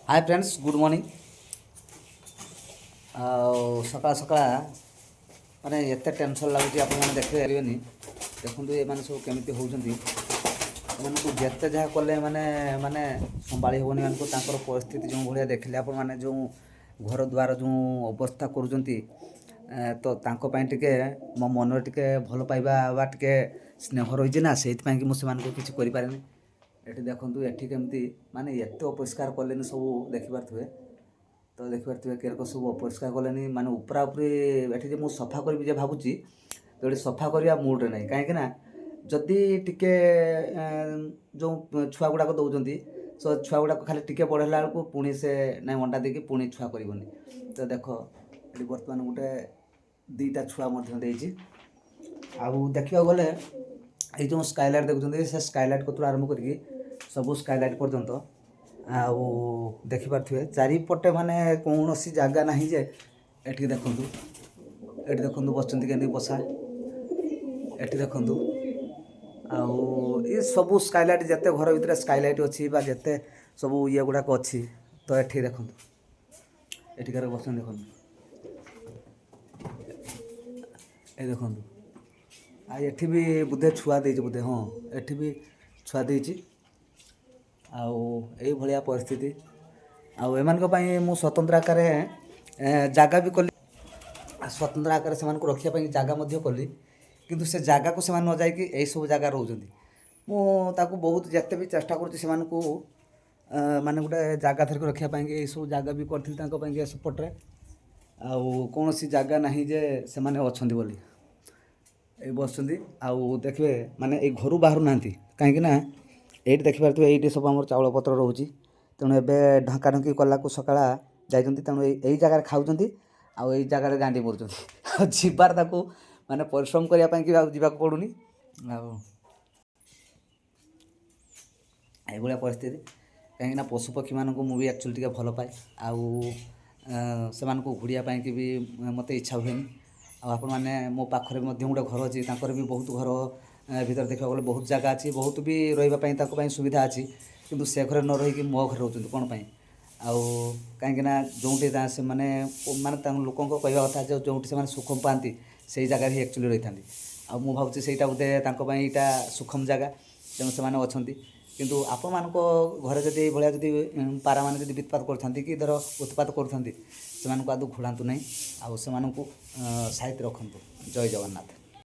Hi friends good morning. सकाळ सकाळ माने एते टेंशन लगुच आप देखिए देखो ये सब केमी होती जिते जहाँ कले माने माने संभाली हेनी मानक परिस्थिति जो भाया देखिले आप जो घर द्वार जो अवस्था करुँच तो टे मो मन टे भल पाइबा टे स्नेह रही ना से मुझे किसी करें ये देखूँ ये केमती माने एत अपरिष्कार कले सब देखिपे तो देखिपे केरक सब अपरिष्कार कले माने उपरा उपरी ये मुझे सफा करी भावुची तो ये सफा करवा मुड्रे ना कहीं जदि टिके जो छुआ गुड़ाक दौरान सो छुआ गुड़ाक खाली टिके बढ़ेला बेलू पुणी से ना अंडा देकी पुणी छुआ करनी तो देख ये बर्तमान गोटे दीटा छुआ देखा गले ये जो स्काइलाइट देखुं से स्काइलाइट कतु आरंभ करके सब स्काइलाइट पर्यंत आउ देखिपे चारिपटे माने कौन सी जगह ना जे ये देखूँ ये देखूँ बस के बसा ये देखूँ ये सब स्काइलाइट जिते घर भितर स्काइलाइट अच्छी जिते सब ये गुड़ाक अच्छी तो ये देखूँ एठिकार बस देखूँ ये देखूँ ये भी बोधे छुआ दे बोधे हाँ ये भी छुआ दे भाया परिस्थिति आम स्वतंत्र आकार जगह भी कली स्वतंत्र आकार से रखापी जगह कली किंतु से जगह को न जाकि यही सब जगह रोचती मुझे बहुत जिते भी चेष्टा करुँच माने गोटे जगह धरिक रखापी यही सब जगह भी करी सपट्रे कौन सी जगह ना जे से अच्छा बोली ये बस देखिए माने ये घर बाहर ना कहीं ये देखिपे ये सब आम चाउल पत्र रोचे तेणु एवं ढंका ढंकी कला सकाळ जाइए तेणु यही जगह खाऊँ आई जगह गांडी मरुँच जीवार माने परिश्रम करने जावाक पड़ूनी आई परिस्थिति कहीं पशुपक्षी मानक मुझे एक्चुअली टे भल पाए से घुड़िया कि भी मत इच्छा हुए आपण मैंने मो पाखे गोटे घर अच्छी भी बहुत घर भीतर देखा गले बहुत जगह अच्छी बहुत भी रही सुविधा अच्छी किंतु से घर न रही मो घर रोच कौन कहीं जो से माने लोक कहवा कथा जो से सुखम पाती से जगह ही एक्चुअली रही था मुझे से बोधे यहाँ सुखम जगह तेणु से अच्छा किंतु आपण मान घर जब भाया जब पारा मैंने जब वित्पात कर धर उत्पात कर आदौ घोड़ातु ना आउ से साइड रखु। जय जगन्नाथ।